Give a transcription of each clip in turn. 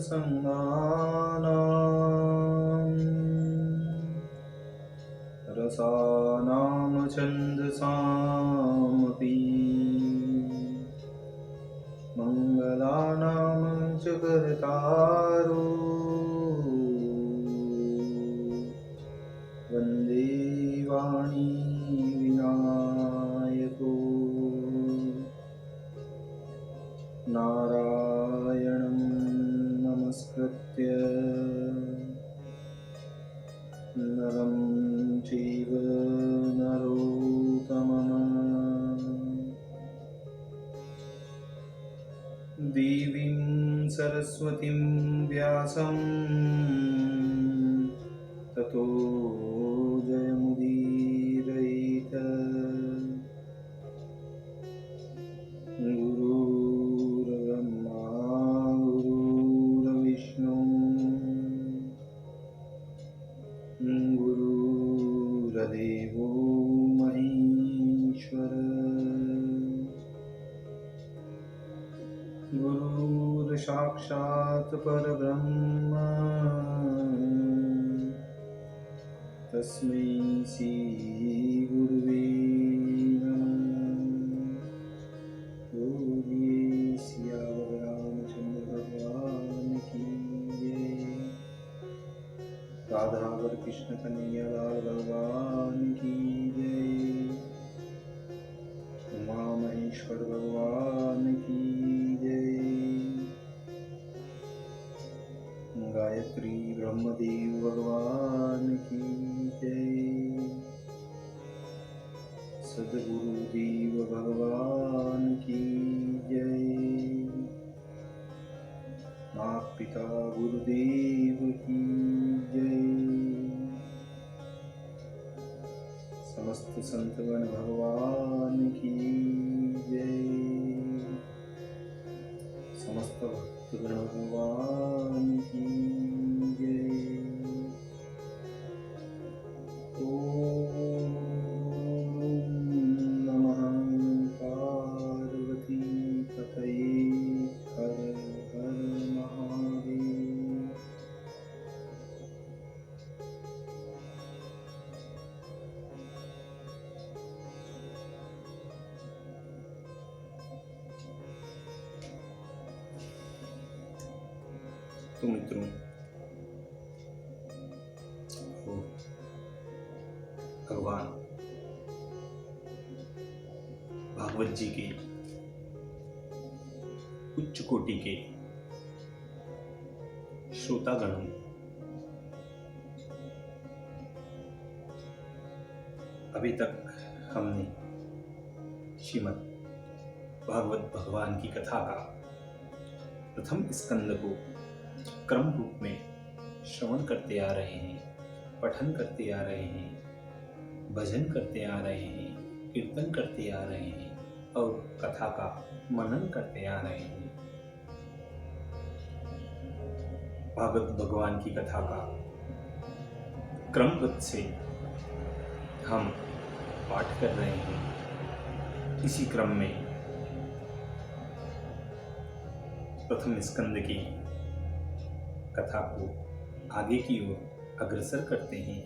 संगानां रसानां छन्दसामपि मङ्गलानां च कर्तारो वन्दे वाणी विनायको नारायणं नमस्कृत्य नरं चैव नरोत्तमं देवीं सरस्वतीं व्यासं ततो जयमुदीरयेत्। गुरुर्ब्रह्मा गुरुर्विष्णु गुरुर्देवो महेश्वर गुरुर्साक्षात् परब्रह्म तस्मै श्री गुरुवे नमः। बोलिए सियावर रामचंद्र भगवान की जय। राधावर कृष्ण कन्हैया लाल भगवान की जय। उमा महेश्वर भगवान की जय। गायत्री ब्रह्मदेव भगवान की जय। सद्गुरुदेव भगवान की जय। माता पिता गुरुदेव की जय। समस्त संतगण भगवान की जय। समस्त भक्तगण भगवान की जय। ओम नमः पार्वती पतये हर हर महादेव। तो मित्रों, भगवान भागवत जी के उच्च कोटि के श्रोतागण, अभी तक हमने श्रीमद् भागवत भगवान की कथा का प्रथम स्कंद को क्रम रूप में श्रवण करते आ रहे हैं, पठन करते आ रहे हैं, भजन करते आ रहे हैं, कीर्तन करते आ रहे हैं और कथा का मनन करते आ रहे हैं। भागवत भगवान की कथा का क्रमबद्ध से हम पाठ कर रहे हैं। इसी क्रम में प्रथम स्कंद की कथा को आगे की ओर अग्रसर करते हैं।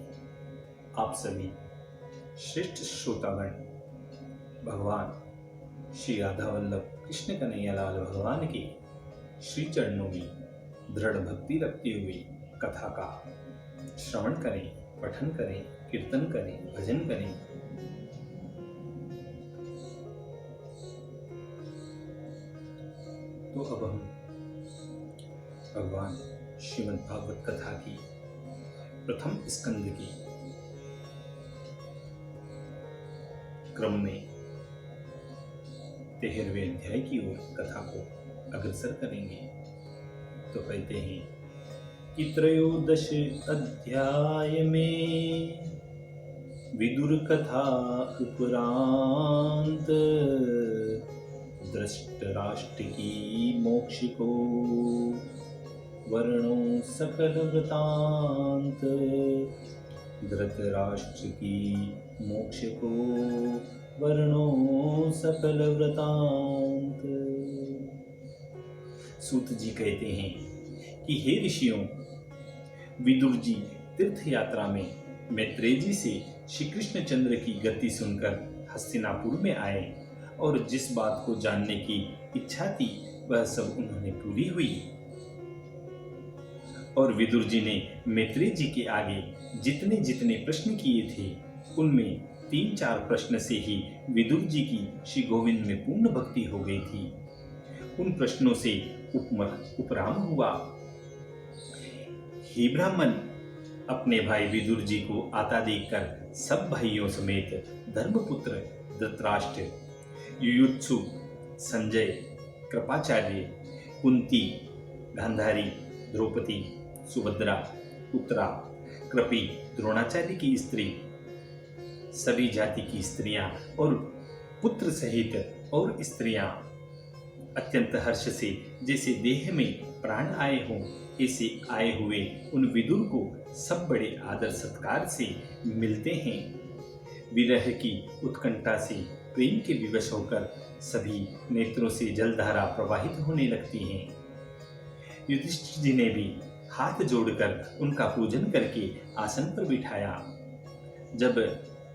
आप सभी श्रेष्ठ श्रोतागण भगवान श्री राधा वल्लभ कृष्ण कन्हैया लाल भगवान के श्री चरणों में दृढ़ भक्ति रखते हुए कथा का श्रवण करें, पठन करें, कीर्तन करें, भजन करें। तो अब हम भगवान श्रीमद् भागवत कथा की प्रथम स्कंद की क्रम में 13वें अध्याय की ओर कथा को अग्रसर करेंगे। तो कहते हैं कि त्रयोदश अध्याय में विदुर कथा उपरांत धृतराष्ट्र की मोक्ष को वर्णो सकल वृतांत। धृतराष्ट्र की मोक्ष को वर्णो सकल वृतांत। सूत जी कहते हैं कि हे ऋषियों, विदुर जी तीर्थ यात्रा में मैत्रेय जी से श्री कृष्णचंद्र की गति सुनकर हस्तिनापुर में आए और जिस बात को जानने की इच्छा थी वह सब उन्होंने पूरी हुई। और विदुर जी ने मैत्रेय जी के आगे जितने जितने प्रश्न किए थे उनमें 3-4 प्रश्न से ही विदुर जी की श्री गोविंद में पूर्ण भक्ति हो गई थी। उन प्रश्नों से उपराम हुआ। हे ब्राह्मण, अपने भाई विदुर जी को आता देखकर सब भाइयों समेत धर्मपुत्र धृतराष्ट्र, युयुत्सु, संजय, कृपाचार्य, कुंती, गांधारी, द्रौपदी, सुभद्रा, उत्तरा, कृपि, द्रोणाचार्य की स्त्री, सभी जाति की स्त्रियां और पुत्र सहित और स्त्रियां अत्यंत हर्ष से जैसे देह में प्राण आए हों ऐसे आए हुए उन विदुर को सब बड़े आदर सत्कार से मिलते हैं। विरह की उत्कंठा से प्रेम के विवश होकर सभी नेत्रों से जलधारा प्रवाहित होने लगती हैं। युधिष्ठिर जी ने भी हाथ जोड़कर उनका पूजन करके आसन पर बिठाया। जब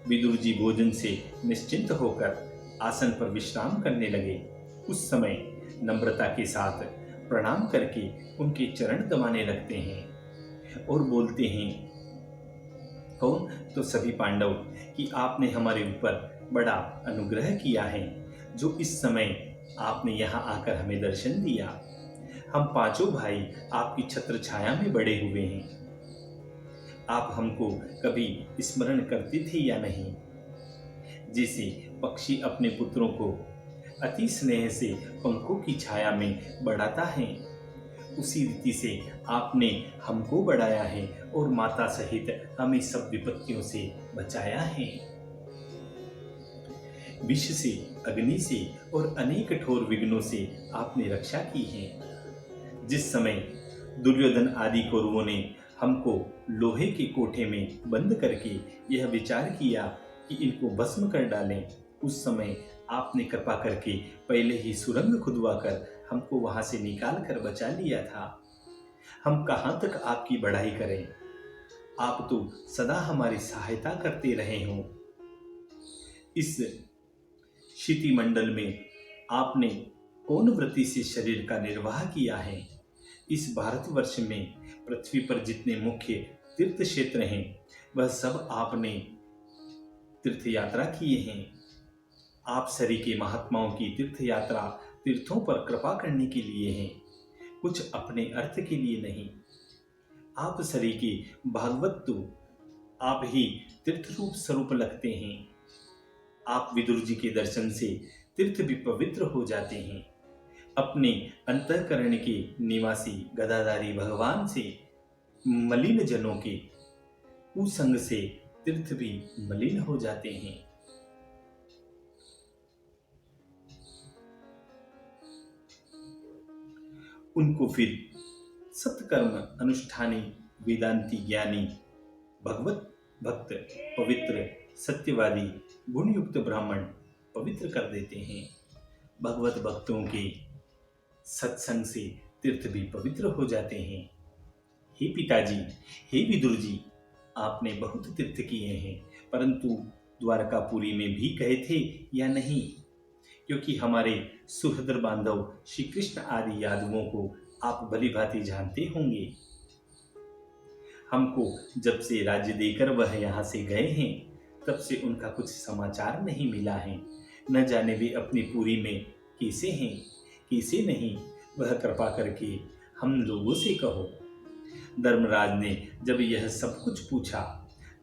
विदुर जी भोजन से निश्चिंत होकर आसन पर विश्राम करने लगे उस समय नम्रता के साथ प्रणाम करके उनके चरण दबाने लगते हैं और बोलते हैं, कौन? तो सभी पांडव, कि आपने हमारे ऊपर बड़ा अनुग्रह किया है जो इस समय आपने यहाँ आकर हमें दर्शन दिया। हम पांचों भाई आपकी छत्र छाया में बड़े हुए हैं। आप हमको कभी स्मरण करते थे या नहीं? जैसे पक्षी अपने पुत्रों को अति स्नेह से पंखों की छाया में बढ़ाता है, उसी रीति से आपने हमको बढ़ाया है और माता सहित हमें सब विपत्तियों से बचाया है। विष से, अग्नि से और अनेक कठोर विघ्नों से आपने रक्षा की है। जिस समय दुर्योधन आदि कौरवों ने हमको लोहे के कोठे में बंद करके यह विचार किया कि इनको भस्म कर डालें, उस समय आपने कृपा करके पहले ही सुरंग खुदवाकर हमको वहां से निकाल कर बचा लिया था। हम कहाँ तक आपकी बढ़ाई करें? आप तो सदा हमारी सहायता करते रहे हो। इस क्षिति मंडल में आपने कौन वृत्ति से शरीर का निर्वाह किया है? इस भारतवर्ष में पृथ्वी पर जितने मुख्य तीर्थ क्षेत्र हैं वह सब आपने तीर्थ यात्रा किए हैं। आप सरी के महात्माओं की तीर्थ यात्रा तीर्थों पर कृपा करने के लिए है, कुछ अपने अर्थ के लिए नहीं। आप सरी के भागवत तो आप ही तीर्थ रूप स्वरूप लगते हैं। आप विदुर जी के दर्शन से तीर्थ भी पवित्र हो जाते हैं। अपने अंतःकरण के निवासी गदाधारी भगवान से मलिन जनों के कुसंग से तीर्थ भी मलिन हो जाते हैं। उनको फिर सत्कर्म अनुष्ठानी वेदांती ज्ञानी भगवत भक्त पवित्र सत्यवादी गुणयुक्त ब्राह्मण पवित्र कर देते हैं। भगवत भक्तों के सत्संग से तीर्थ भी पवित्र हो जाते हैं। हे पिताजी, हे विदुर जी, आपने बहुत तीर्थ किए हैं, परंतु द्वारकापुरी में भी गए थे या नहीं? क्योंकि हमारे सुहृद बांधव श्री कृष्ण आदि यादवों को आप भली भांति जानते होंगे। हमको जब से राज्य देकर वह यहाँ से गए हैं तब से उनका कुछ समाचार नहीं मिला है। न जाने वे अपनी पुरी में कैसे हैं कैसे नहीं, वह कृपा करके हम लोगों से कहो। धर्मराज ने जब यह सब कुछ पूछा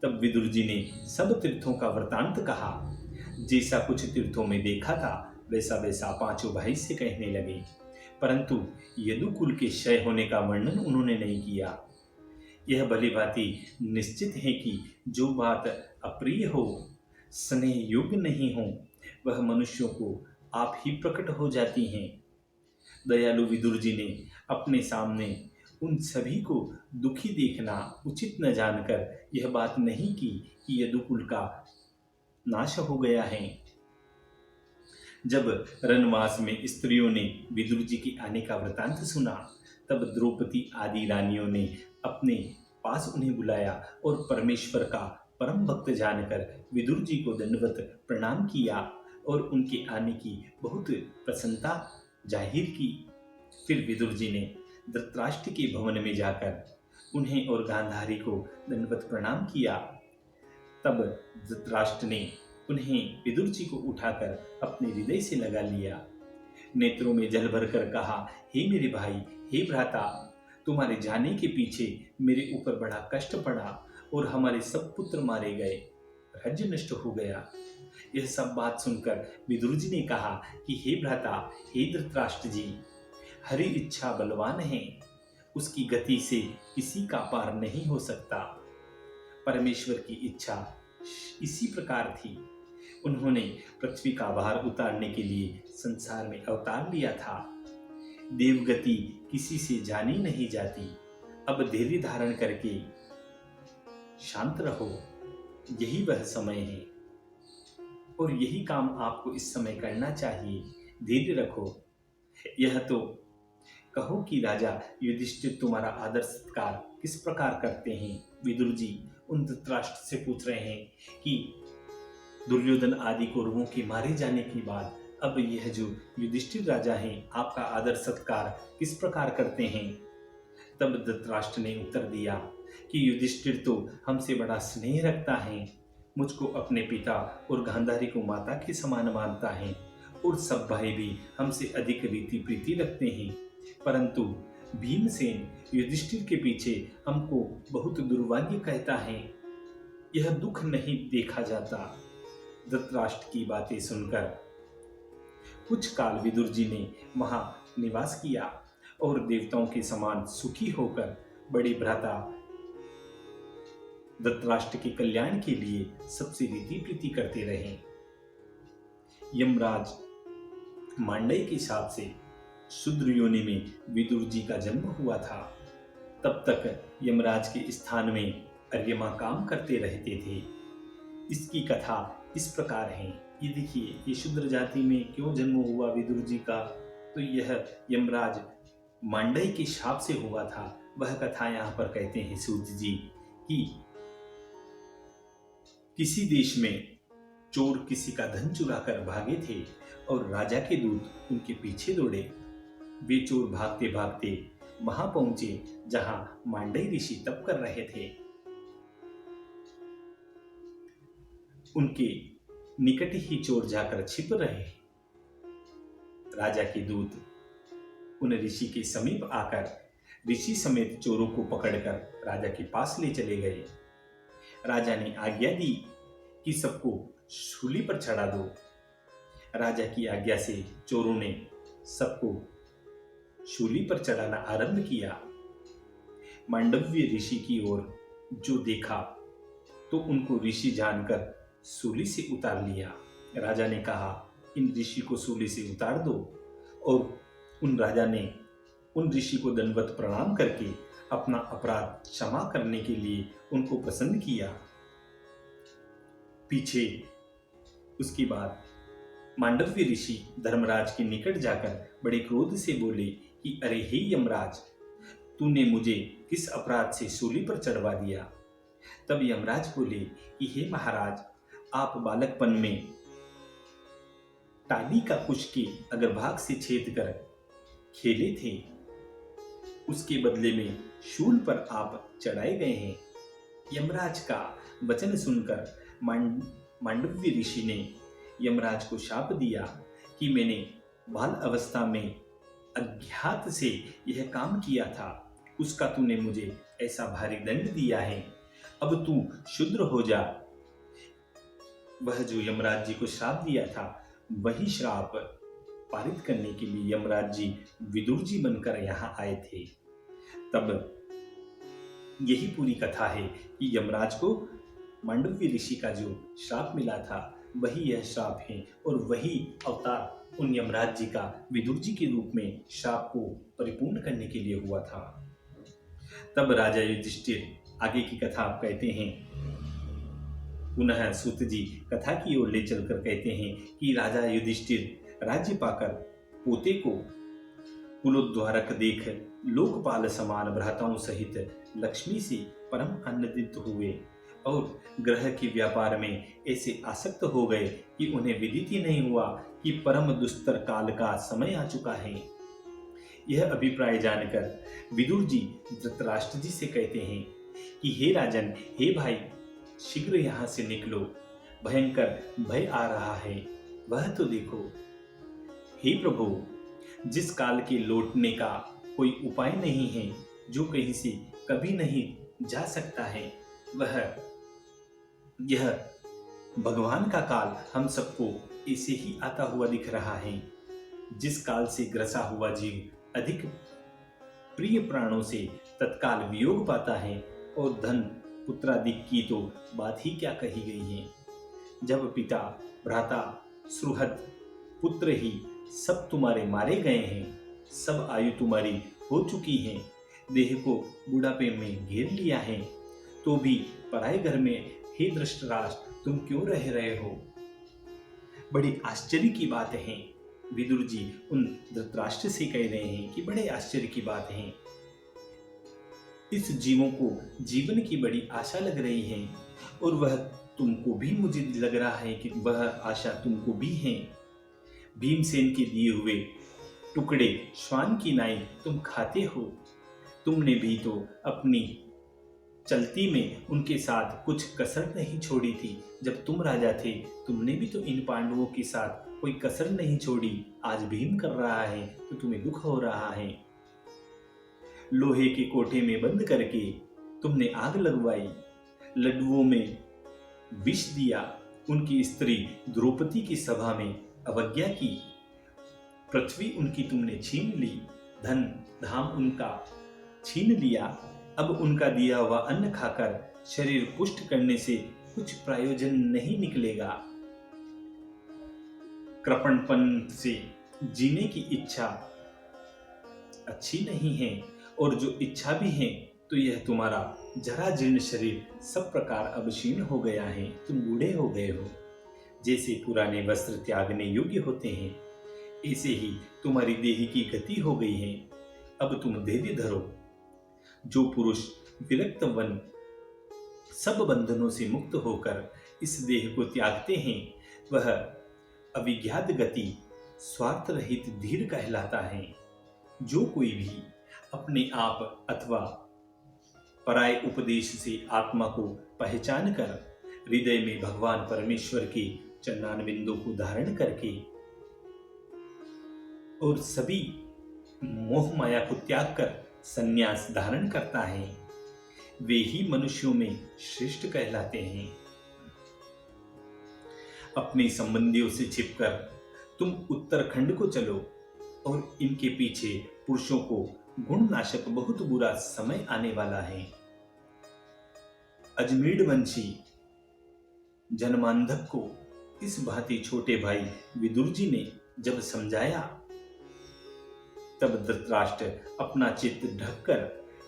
तब विदुर जी ने सब तीर्थों का वृतांत कहा। जैसा कुछ तीर्थों में देखा था वैसा वैसा पांचों भाई से कहने लगे, परंतु यदुकुल के क्षय होने का वर्णन उन्होंने नहीं किया। यह भली भांति निश्चित है कि जो बात अप्रिय हो, स्नेह योग्य नहीं हो, वह मनुष्यों को आप ही प्रकट हो जाती हैं। दयालु विदुर जी ने अपने सामने उन सभी को दुखी देखना उचित न जानकर यह बात नहीं की कि यदुकुल का नाश हो गया है। जब रनवास में स्त्रियों ने विदुर जी के आने का वृतांत सुना तब द्रौपदी आदि रानियों ने अपने पास उन्हें बुलाया और परमेश्वर का परम भक्त जानकर विदुर जी को दंडवत प्रणाम किया और उनके आने की बहुत प्रसन्नता जाहिर की। फिर विदुर जी ने धृतराष्ट्र के भवन में जाकर उन्हें और गांधारी को दंडवत प्रणाम किया। तब धृतराष्ट्र ने उन्हें विदुर जी को उठाकर अपने हृदय से लगा लिया, नेत्रों में जल भरकर कहा, हे मेरे भाई, हे भ्राता, तुम्हारे जाने के पीछे मेरे ऊपर बड़ा कष्ट पड़ा और हमारे सब पुत्र मारे गए, राज्य नष्ट हो गया। यह सब बात सुनकर विदुर जी ने कहा कि हे भ्राता, हे धृतराष्ट्र जी, हरि इच्छा बलवान है, उसकी गति से किसी का पार नहीं हो सकता। परमेश्वर की इच्छा इसी प्रकार थी। उन्होंने पृथ्वी का भार उतारने के लिए संसार में अवतार लिया था। देवगति किसी से जानी नहीं जाती। अब धैर्य धारण करके शांत रहो, यही वह समय है और यही काम आपको इस समय करना चाहिए। धैर्य रखो। यह तो कहो कि राजा युधिष्ठिर तुम्हारा आदर सत्कार किस प्रकार करते हैं। विदुर जी उन धृतराष्ट्र से पूछ रहे हैं कि दुर्योधन आदि कौरवों के मारे जाने के बाद अब यह जो युधिष्ठिर राजा हैं, आपका आदर सत्कार किस प्रकार करते हैं। तब धृतराष्ट्र ने उत्तर दिया कि युधिष्ठिर तो हमसे बड़ा स्नेह रखता है, मुझको अपने पिता और गांधारी को माता के समान मानता है और सब भाई भी हमसे अधिक रीति प्रीति रखते हैं, परंतु भीमसेन युधिष्ठिर के पीछे हमको बहुत दुर्भाग्य कहता है। यह दुख नहीं देखा जाता। धृतराष्ट्र की बातें सुनकर कुछ काल विदुर जी ने वहां निवास किया और देवताओं के समान सुखी होकर बड़े भ्राता धृतराष्ट्र के कल्याण के लिए सबसे रीति प्रीति करते रहे। यमराज मांडय के शाप से शूद्र योनि में विदुर जी का जन्म हुआ था। तब तक यमराज के स्थान में अर्यमा काम करते रहते थे। इसकी कथा इस प्रकार है। ये देखिए, ये शूद्र जाति में क्यों जन्म हुआ विदुर जी का, तो यह यमराज मांडय के शाप से हुआ था। वह कथा यहाँ पर कहते हैं सूत जी कि किसी देश में चोर किसी का धन चुरा कर भागे थे और राजा के दूत उनके पीछे दौड़े। वे चोर भागते भागते वहां पहुंचे जहां मांडय ऋषि तप कर रहे थे। उनके निकट ही चोर जाकर छिप रहे। राजा के दूत उन ऋषि के समीप आकर ऋषि समेत चोरों को पकड़कर राजा के पास ले चले गए। राजा ने आज्ञा दी कि सबको शूली पर चढ़ा दो। राजा की आज्ञा से चोरों ने सबको शूली पर चढ़ाना आरंभ किया। मांडव्य ऋषि की ओर जो देखा तो उनको ऋषि जानकर सूली से उतार लिया। राजा ने कहा, इन ऋषि को सूली से उतार दो, और उन राजा ने उन ऋषि को दंडवत प्रणाम करके अपना अपराध क्षमा करने के लिए उनको प्रसन्न किया। पीछे उसके बाद मांडव्य ऋषि धर्मराज के निकट जाकर बड़े क्रोध से बोले कि अरे हे यमराज, तूने मुझे किस अपराध से सूली पर चढ़वा दिया। तब यमराज बोले कि हे महाराज, आप बालकपन में टाली का कुश के अग्रभाग से छेद कर खेले थे, उसके बदले में शूल पर आप चढ़ाए गए हैं। यमराज का वचन सुनकर मांडव्य ऋषि ने यमराज को शाप दिया कि मैंने बाल अवस्था में अज्ञात से यह काम किया था, उसका तूने मुझे ऐसा भारी दंड दिया है। अब तू शूद्र हो जा। वह जो यमराज जी को श्राप दिया था, वही श्राप पारित करने के लिए यमराज जी विदुर जी बनकर यहाँ आए थे। तब यही पूरी कथा है कि यमराज को मांडव्य ऋषि का जो श्राप मिला था, वही यह श्राप है और वही अवतार उन यमराज जी का विदुर जी के रूप में श्राप को परिपूर्ण करने के लिए हुआ था। तब राजा युधिष्ठिर आगे की कथा आप कहते हैं। पुनः सूत जी कथा की ओर ले चलकर कहते हैं कि राजा युधिष्ठिर राज्य पाकर पोते को कुलोद्वारक देख लोकपाल समान भ्राताओं सहित लक्ष्मी से परम आनंदित हुए और ग्रह के व्यापार में ऐसे आसक्त हो गए कि उन्हें विदित ही नहीं हुआ कि परम दुस्तर काल का समय आ चुका है। यह अभिप्राय जानकर विदुर जी धृतराष्ट्र जी से कहते हैं कि हे राजन, हे भाई, शीघ्र यहाँ से निकलो, भयंकर भय आ रहा है, वह तो देखो। हे प्रभु, जिस काल के लौटने का कोई उपाय नहीं है, जो कहीं से कभी नहीं जा सकता है, वह यह भगवान का काल हम सबको ऐसे ही आता हुआ दिख रहा है। जिस काल से ग्रसा हुआ जीव अधिक प्रिय प्राणों से तत्काल वियोग पाता है, और धन पुत्रादि की तो बात ही क्या कही गई है। जब पिता, भ्राता, सुहृद, पुत्र ही सब तुम्हारे मारे गए हैं, सब आयु तुम्हारी हो चुकी है, देह को बुढ़ापे में घेर लिया है, तो भी पराए घर में हे धृतराष्ट्र तुम क्यों रह रहे हो। बड़ी आश्चर्य की बात है। विदुर जी उन धृतराष्ट्र से कह रहे हैं कि बड़े आश्चर्य की बात है। इस जीवों को जीवन की बड़ी आशा लग रही है, और वह तुमको भी, मुझे लग रहा है कि वह आशा तुमको भी है। भीमसेन के दिए हुए टुकड़े श्वान की नाई तुम खाते हो। तुमने भी तो अपनी चलती में उनके साथ कुछ कसर नहीं छोड़ी थी। जब तुम राजा थे, तुमने भी तो इन पांडवों के साथ कोई कसर नहीं छोड़ी। आज भीम कर रहा है तो तुम्हें दुख हो रहा है। लोहे के कोठे में बंद करके तुमने आग लगवाई, लड्डुओं में विष दिया, उनकी स्त्री द्रौपदी की सभा में अवज्ञा की, पृथ्वी उनकी तुमने छीन ली, धन धाम उनका छीन लिया। अब उनका दिया हुआ अन्न खाकर शरीर पुष्ट करने से कुछ प्रयोजन नहीं निकलेगा। कृपणपन से जीने की इच्छा अच्छी नहीं है, और जो इच्छा भी है तो यह तुम्हारा जरा जीर्ण शरीर सब प्रकार अब क्षीण हो गया है। तुम बूढ़े हो गए हो। जैसे पुराने वस्त्र त्यागने योग्य होते हैं, ऐसे ही तुम्हारी देह की गति हो गई है। अब तुम धैर्य धरो। जो पुरुष विरक्त वन सब बंधनों से मुक्त होकर इस देह को त्यागते हैं, वह अविज्ञात गति स्वार्थ रहित धीर कहलाता है। जो कोई भी अपने आप अथवा पराय उपदेश से आत्मा को पहचान कर हृदय में भगवान परमेश्वर के चरणान बिंदु को धारण करके और सभी मोह माया को त्याग कर संन्यास धारण करता है, वे ही मनुष्यों में श्रेष्ठ कहलाते हैं। अपने संबंधियों से छिपकर तुम उत्तराखंड को चलो, और इनके पीछे पुरुषों को गुणनाशक बहुत बुरा समय आने वाला है। अजमेर वंशी जन्मांधक को इस भांति छोटे भाई विदुर जी ने जब समझाया, तब धृतराष्ट्र अपना चित्त ढककर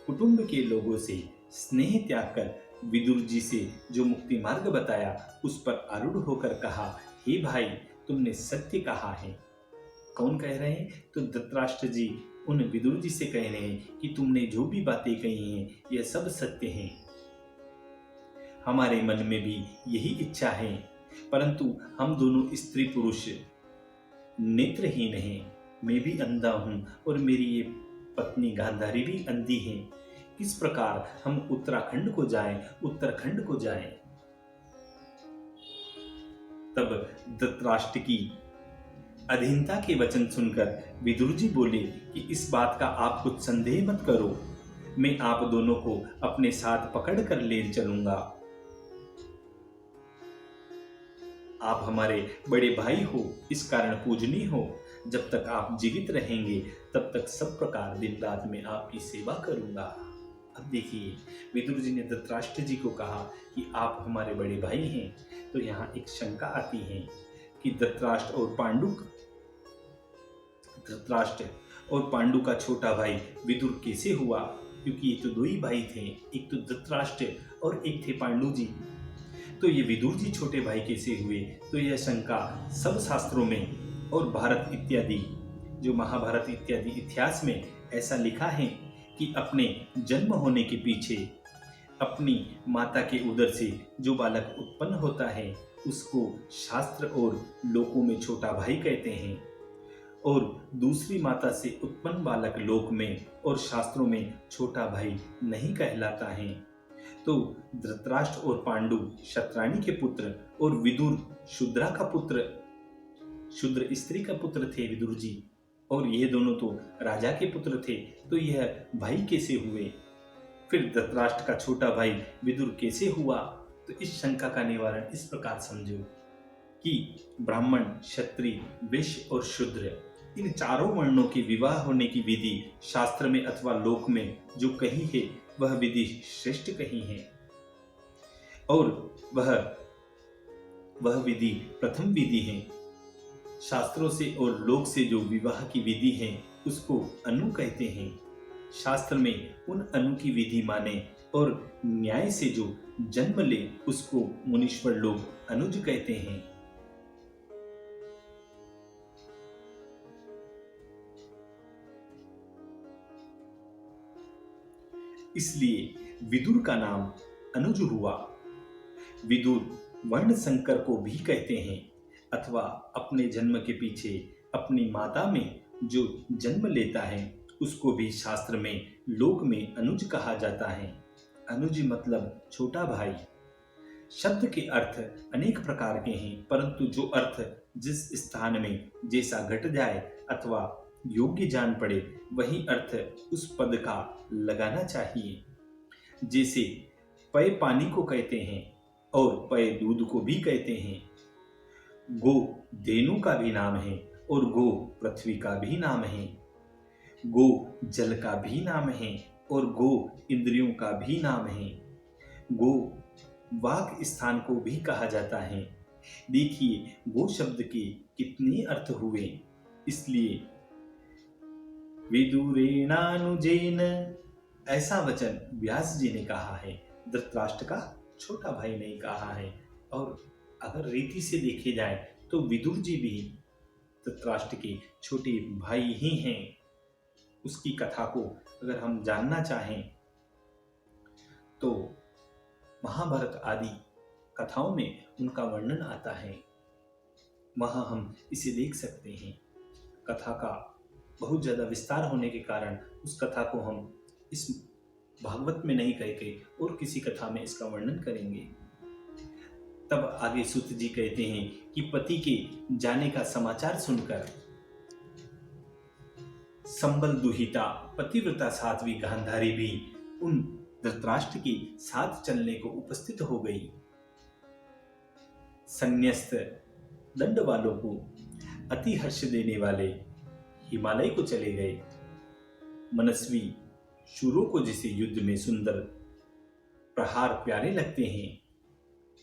कुटुंब के लोगों से स्नेह त्याग कर विदुर जी से जो मुक्ति मार्ग बताया, उस पर आरूढ़ होकर कहा, हे भाई, तुमने सत्य कहा है। कौन कह रहे हैं? तो धृतराष्ट्र जी उन विदुर जी से कह रहे हैं कि तुमने जो भी बातें कही हैं, यह सब सत्य हैं। हमारे मन में भी यही इच्छा है, परंतु हम दोनों स्त्री पुरुष नेत्रहीन हैं। मैं भी अंधा हूं और मेरी ये पत्नी गांधारी भी अंधी है। किस प्रकार हम उत्तराखंड को जाएं? तब धृतराष्ट्र की अधीनता के वचन सुनकर विदुर जी बोले कि इस बात का आप कुछ संदेह मत करो, मैं आप दोनों को अपने साथ पकड़ कर ले चलूंगा। आप हमारे बड़े भाई हो, इस कारण पूजनीय हो। जब तक आप जीवित रहेंगे तब तक सब प्रकार दिन रात में आपकी सेवा करूंगा। अब देखिए, विदुर जी ने धृतराष्ट्र जी को कहा कि आप हमारे बड़े भाई हैं। तो यहाँ एक शंका आती है कि धृतराष्ट्र और पांडु का छोटा भाई विदुर कैसे हुआ, क्योंकि ये तो दो ही भाई थे, एक तो धृतराष्ट्र और एक थे पांडु जी। तो ये विदुर जी छोटे भाई कैसे हुए? तो यह शंका सब शास्त्रों में और भारत इत्यादि, जो महाभारत इत्यादि इतिहास में ऐसा लिखा है कि अपने जन्म होने के पीछे अपनी माता के उदर से जो बालक उत्पन्न होता है उसको शास्त्र और लोकों में छोटा भाई कहते हैं, और दूसरी माता से उत्पन्न बालक लोक में और शास्त्रों में छोटा भाई नहीं कहलाता है। तो धृतराष्ट्र और पांडु शत्राणी के पुत्र और विदुर शूद्रा का पुत्र, शूद्र स्त्री का पुत्र थे विदुर जी, और ये दोनों तो राजा के पुत्र थे, तो यह भाई कैसे हुए? फिर धृतराष्ट्र का छोटा भाई विदुर कैसे हुआ? तो इस शंका का निवारण इस प्रकार समझो कि ब्राह्मण, क्षत्रिय, वैश्य और शूद्र, इन चारों वर्णों के विवाह होने की विधि शास्त्र में अथवा लोक में जो कही है वह विधि श्रेष्ठ कही है, और वह विधि प्रथम विधि है। शास्त्रों से और लोक से जो विवाह की विधि है उसको अनु कहते हैं। शास्त्र में उन अनु की विधि माने और न्याय से जो जन्म ले उसको मुनीश्वर लोग अनुज कहते हैं। इसलिए विदुर का नाम अनुज हुआ। विदुर वर्ण संकर को भी कहते हैं, अथवा अपने जन्म के पीछे अपनी माता में जो जन्म लेता है उसको भी शास्त्र में लोक में अनुज कहा जाता है। अनुज मतलब छोटा भाई। शब्द के अर्थ अनेक प्रकार के हैं, परंतु जो अर्थ जिस स्थान में जैसा घट जाए अथवा योग्य जान पड़े वही अर्थ उस पद का लगाना चाहिए। जैसे पय पानी को कहते हैं और पय दूध को भी कहते हैं। गो देनु का भी नाम है और गो पृथ्वी का भी नाम है। गो जल का भी नाम है और गो इंद्रियों का भी नाम है। गो वाक स्थान को भी कहा जाता है। देखिए गो शब्द के कितने अर्थ हुए। इसलिए विदुरेणानुजेन ऐसा वचन व्यास जी ने कहा है, धृतराष्ट्र का छोटा भाई नहीं कहा है। और अगर रीति से देखे जाए तो विदुर जी भी धृतराष्ट्र के छोटे भाई ही हैं। उसकी कथा को अगर हम जानना चाहें तो महाभारत आदि कथाओं में उनका वर्णन आता है, वहां हम इसे देख सकते हैं। कथा का बहुत ज्यादा विस्तार होने के कारण उस कथा को हम इस भागवत में नहीं कह के और किसी कथा में इसका वर्णन करेंगे। तब आगे सूत जी कहते हैं कि पति के जाने का समाचार सुनकर संबल दुहिता पतिव्रता साध्वी गांधारी भी उन धृतराष्ट्र के साथ चलने को उपस्थित हो गई। संन्यस्त दंड वालों को अति हर्ष देने वाले हिमालय को चले गए। मनस्वी शूरों को जैसे युद्ध में सुंदर प्रहार प्यारे लगते हैं,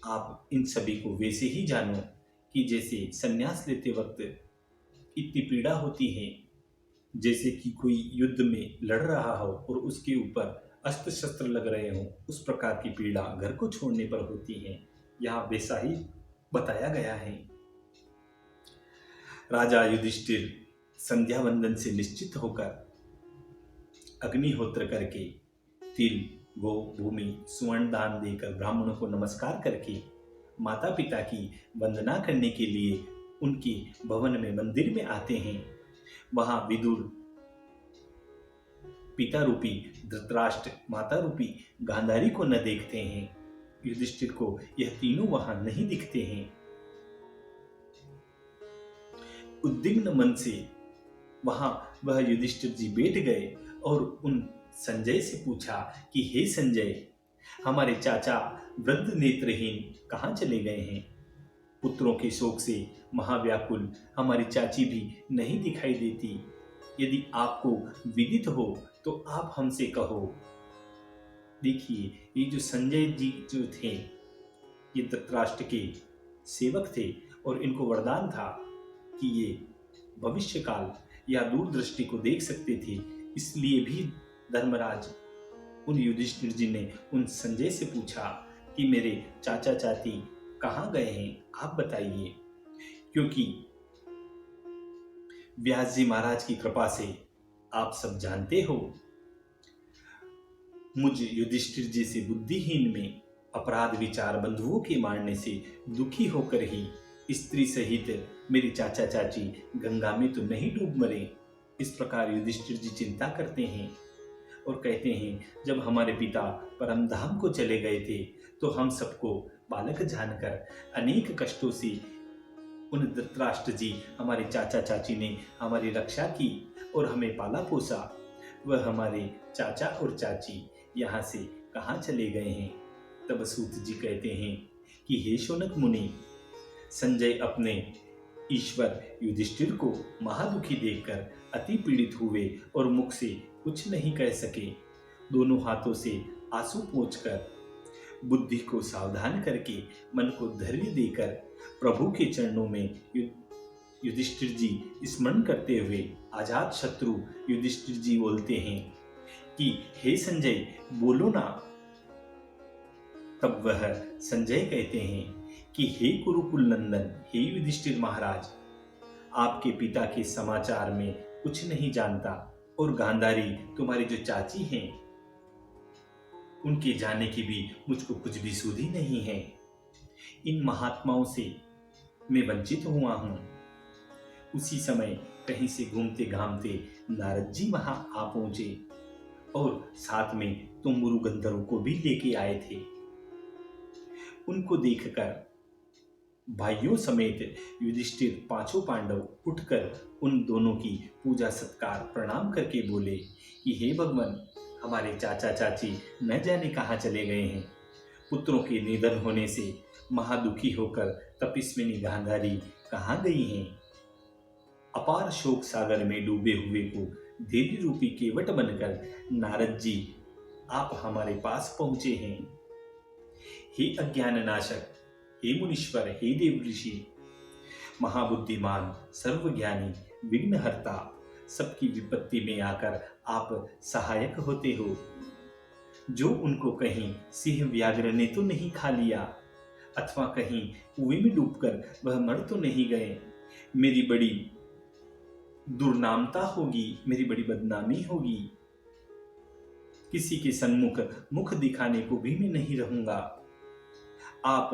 आप इन सभी को वैसे ही जानो कि जैसे संन्यास लेते वक्त इतनी पीड़ा होती है, जैसे कि कोई युद्ध में लड़ रहा हो और उसके ऊपर अस्त्र शस्त्र लग रहे हो, उस प्रकार की पीड़ा घर को छोड़ने पर होती है। यहाँ वैसा ही बताया गया है। राजा युधिष्ठिर संध्या वंदन से निश्चित होकर अग्निहोत्र करके तिल, गो, भूमि, स्वर्ण दान देकर ब्राह्मणों को नमस्कार करके माता पिता की वंदना करने के लिए उनके भवन में मंदिर में आते हैं। वहां विदुर पिता रूपी धृतराष्ट्र, माता रूपी गांधारी को न देखते हैं। युधिष्ठिर को यह तीनों वहां नहीं दिखते हैं। उद्विग्न मन से वहां वह युधिष्ठिर जी बैठ गए और उन संजय से पूछा कि हे संजय, हमारे चाचा वृद्ध नेत्रहीन कहाँ चले गए हैं? पुत्रों के शोक से महाव्याकुल हमारी चाची भी नहीं दिखाई देती। यदि आपको विदित हो तो आप हमसे कहो। देखिए, ये जो संजय जी जो थे, ये धृतराष्ट्र के सेवक थे और इनको वरदान था कि ये भविष्य काल या दूरदृष्टि को देख सकते थे। इसलिए भी धर्मराज उन युधिष्ठिर जी ने उन संजय से पूछा कि मेरे चाचा चाची कहाँ गए हैं, आप बताइए। क्योंकि व्यास जी महाराज की कृपा से आप सब जानते हो मुझ युधिष्ठिर जैसे बुद्धिहीन में अपराध विचार बंधुओं के मारने से दुखी होकर ही स्त्री सहित मेरे चाचा चाची गंगा में तो नहीं डूब मरे। इस प्रकार युधिष्ठिर जी चिंता करते हैं और कहते हैं, जब हमारे पिता परम धाम को चले गए थे तो हम सबको बालक जानकर अनेक कष्टों से उन धृतराष्ट्र जी हमारे चाचा चाची ने हमारी रक्षा की और हमें पाला पोसा। वह हमारे चाचा और चाची यहाँ से कहाँ चले गए हैं? तब सूत जी कहते हैं कि हे शौनक मुनि, संजय अपने ईश्वर युधिष्ठिर को महादुखी देखकर अति पीड़ित हुए और मुख से कुछ नहीं कह सके। दोनों हाथों से आंसू पोंछकर बुद्धि को सावधान करके मन को धैर्य देकर प्रभु के चरणों में युधिष्ठिर जी स्मरण करते हुए अजात शत्रु युधिष्ठिर जी बोलते हैं कि हे संजय बोलो ना। तब वह संजय कहते हैं कि हे कुरुकुल नंदन, हे युधिष्ठिर महाराज, आपके पिता के समाचार में कुछ नहीं जानता और गांधारी तुम्हारी जो चाची हैं उनके जाने की भी मुझको कुछ भी सुधि नहीं है। इन महात्माओं से मैं वंचित हुआ हूं। उसी समय कहीं से घूमते घामते नारद जी वहां आ पहुंचे और साथ में तुम्बुरु गंधर्व को भी लेके आए थे। उनको देखकर भाइयों समेत युधिष्ठिर पांचों पांडव उठकर उन दोनों की पूजा सत्कार प्रणाम करके बोले कि हे भगवान, हमारे चाचा चाची न जाने कहाँ चले गए हैं। पुत्रों के निधन होने से महादुखी होकर तपस्विनी गांधारी कहाँ गई हैं? अपार शोक सागर में डूबे हुए को देवी रूपी केवट बनकर नारद जी आप हमारे पास पहुंचे हैं। हे अज्ञान नाशक, हे मुनीश्वर, हे देव ऋषि, महाबुद्धिमान, सर्वज्ञानी, विघ्नहर्ता, सबकी विपत्ति में आकर आप सहायक होते हो। जो उनको कहीं सिंह व्याघ्र ने तो नहीं खा लिया अथवा कहीं कुएं में डूबकर वह मर तो नहीं गए। मेरी बड़ी दुर्नामता होगी, मेरी बड़ी बदनामी होगी। किसी के सन्मुख मुख दिखाने को भी मैं नहीं रहूंगा। आप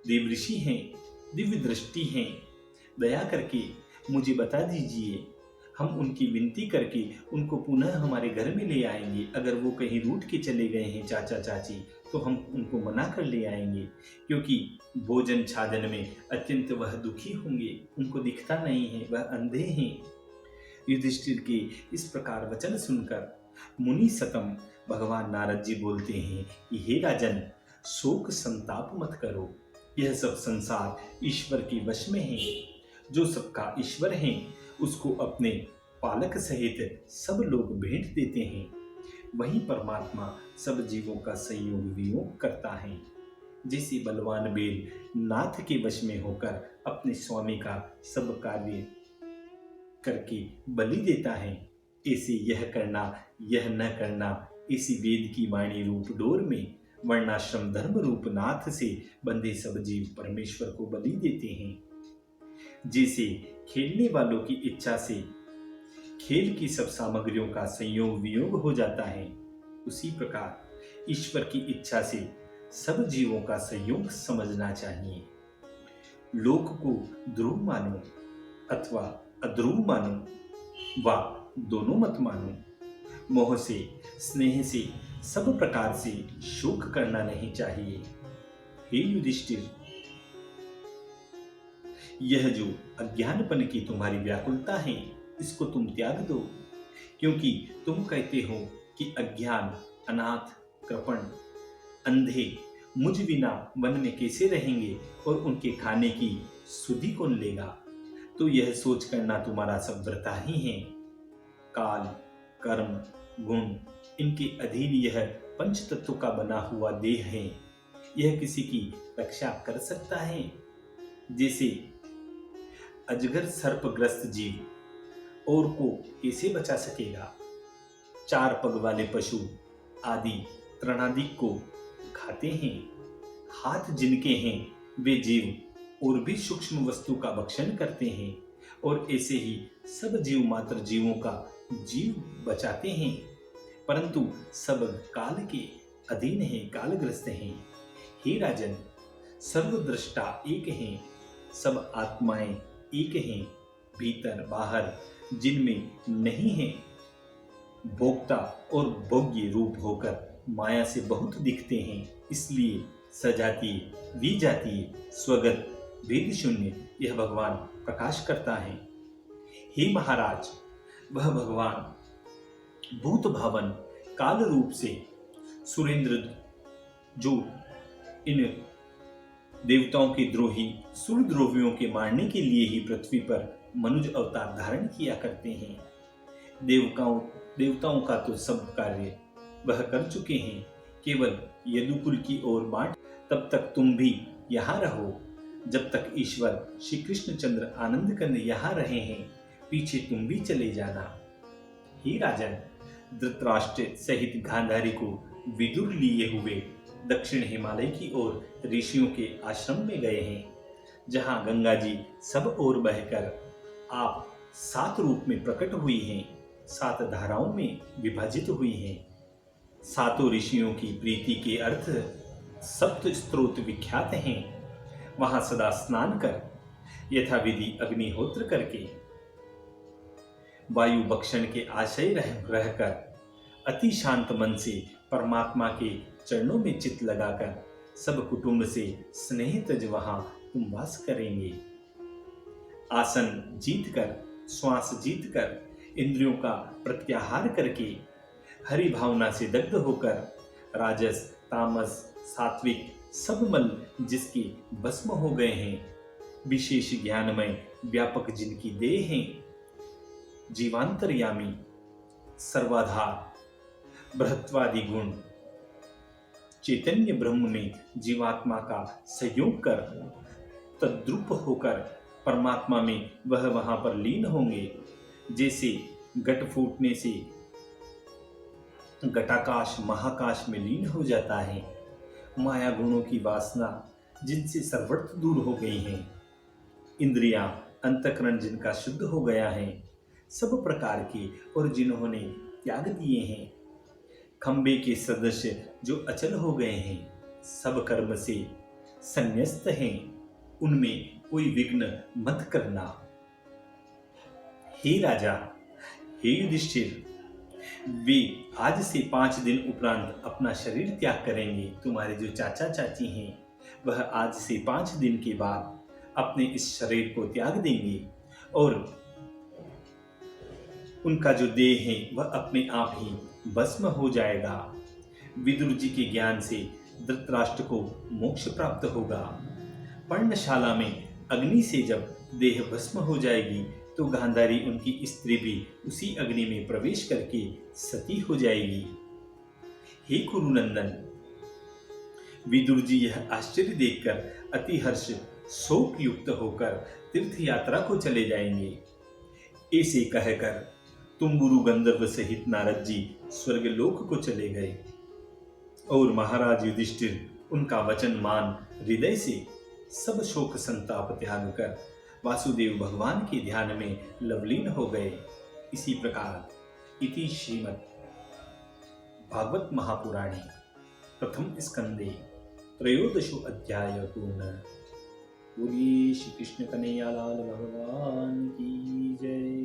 देवऋषि हैं, दिव्य दृष्टि हैं, दया करके मुझे बता दीजिए। हम उनकी विनती करके उनको पुनः हमारे घर में ले आएंगे। अगर वो कहीं रूठ के चले गए हैं चाचा चाची तो हम उनको मना कर ले आएंगे, क्योंकि भोजन छाजन में अत्यंत वह दुखी होंगे। उनको दिखता नहीं है, वह अंधे हैं। युधिष्ठिर के इस प्रकार वचन सुनकर मुनि सतम भगवान नारद जी बोलते हैं कि हे राजन, शोक संताप मत करो। यह सब संसार ईश्वर के वश में है। जो सबका ईश्वर है उसको अपने पालक सहित सब लोग भेंट देते हैं। वही परमात्मा सब जीवों का संयोग वियोग करता है। जैसे बलवान बेल नाथ के वश में होकर अपने स्वामी का सब कार्य करके बलि देता है, ऐसे यह करना यह न करना इसी वेद की वाणी रूप डोर में वर्णाश्रम धर्म रूप नाथ से बंधे सब जीव परमेश्वर को बलि देते हैं। जैसे खेलने वालों की इच्छा से खेल की सब सामग्रियों का संयोग वियोग हो जाता है, उसी प्रकार ईश्वर की इच्छा से सब जीवों का संयोग समझना चाहिए। लोक को ध्रुव मानो अथवा अध्रुव मानो व दोनों मत मानो। मोह से स्नेह से सब प्रकार से शोक करना नहीं चाहिए। हे युधिष्ठिर, यह जो अज्ञानपन की तुम्हारी व्याकुलता है इसको तुम त्याग दो, क्योंकि तुम कहते हो कि अज्ञान, अनाथ, कृपण, अंधे मुझ बिना वन में कैसे रहेंगे और उनके खाने की सुधि कौन लेगा। तो यह सोच करना तुम्हारा सब वृथा ही है। काल, कर्म, गुण, इनके अधीन यह पंच तत्व का बना हुआ देह है। यह किसी की रक्षा कर सकता है? जैसे अजगर सर्पग्रस्त जीव और को कैसे बचा सकेगा? चार पग वाले पशु आदि तृणादिक को खाते हैं। हाथ जिनके हैं वे जीव और भी सूक्ष्म वस्तु का भक्षण करते हैं, और ऐसे ही सब जीव मात्र जीवों का जीव बचाते हैं। परंतु सब काल के अधीन हैं, कालग्रस्त हैं। हे राजन, सर्वद्रष्टा एक हैं, सब आत्माएं एक हैं, भीतर बाहर जिनमें नहीं है भोक्ता और भोग्य रूप होकर माया से बहुत दिखते हैं। इसलिए सजातीय विजातीय स्वगत भेद शून्य यह भगवान प्रकाश करता है। हे महाराज, वह भगवान भूत भावन काल रूप से सुरेंद्र जो इन देवताओं के द्रोही सुरद्रोहियों के मारने के लिए ही पृथ्वी पर मनुज अवतार धारण किया करते हैं। देवताओं का तो सब कार्य वह कर चुके हैं, केवल यदुकुल की ओर बांट। तब तक तुम भी यहाँ रहो, जब तक ईश्वर श्री कृष्णचंद्र आनंद कंद यहाँ रहे हैं, पीछे तुम भी चले जाना। हे राजन, धृतराष्ट्र सहित गांधारी को विदुर लिए हुए दक्षिण हिमालय की ओर ऋषियों के आश्रम में गए हैं, जहाँ गंगा जी सब ओर बहकर आप 7 रूप में प्रकट हुई हैं, 7 धाराओं में विभाजित हुई हैं। 7 ऋषियों की प्रीति के अर्थ 7 स्त्रोत विख्यात हैं। वहां सदा स्नान कर यथाविधि अग्निहोत्र करके वायु भक्षण के आशय रहकर अति शांत मन से परमात्मा के चरणों में चित्त लगाकर सब कुटुंब से स्नेह तज वहां तुम वास करेंगे। आसन जीत कर, श्वास जीत कर, इंद्रियों का प्रत्याहार करके, हरि भावना से दग्ध होकर, राजस तामस सात्विक सब मल जिसके भस्म हो गए हैं, विशेष ज्ञानमय व्यापक जिनकी देह हैं, जीवांतर्यामी सर्वाधार बृहत्वादि गुण चैतन्य ब्रह्म में जीवात्मा का संयोग कर तद्रूप होकर परमात्मा में वह वहां पर लीन होंगे। जैसे घट फूटने से घटाकाश महाकाश में लीन हो जाता है। माया गुणों की वासना जिनसे सर्वत्र दूर हो गई है, इंद्रियां अंतःकरण जिनका शुद्ध हो गया है, सब प्रकार के और जिन्होंने त्याग दिए हैं, खंबे के सदस्य जो अचल हो गए हैं, सब कर्म से संन्यस्त हैं, उनमें कोई विघ्न मत करना। हे राजा, हे युधिष्ठिर, वे आज से 5 दिन उपरांत अपना शरीर त्याग करेंगे। तुम्हारे जो चाचा चाची हैं वह आज से 5 दिन के बाद अपने इस शरीर को त्याग देंगे और उनका जो देह है वह अपने आप ही भस्म हो जाएगा। विदुर जी के ज्ञान से धृतराष्ट्र को मोक्ष प्राप्त होगा। पर्णशाला में अग्नि से जब देह भस्म हो जाएगी तो गांधारी उनकी स्त्री भी उसी अग्नि में प्रवेश करके सती हो जाएगी। हे कुरुनंदन, विदुर जी यह आश्चर्य देखकर अति हर्ष शोक युक्त होकर तीर्थ यात्रा को चले जाएंगे। ऐसे कहकर तुम्बुरु गंधर्व सहित नारद जी स्वर्गलोक को चले गए और महाराज युधिष्ठिर उनका वचन मान हृदय से सब शोक संताप त्याग कर वासुदेव भगवान के ध्यान में लवलीन हो गए। इसी प्रकार इति श्रीमद् भागवत महापुराणे प्रथम स्कंदे त्रयोदशो अध्याय पूर्ण। बोलिए श्री कृष्ण कन्हैया लाल भगवान की जय।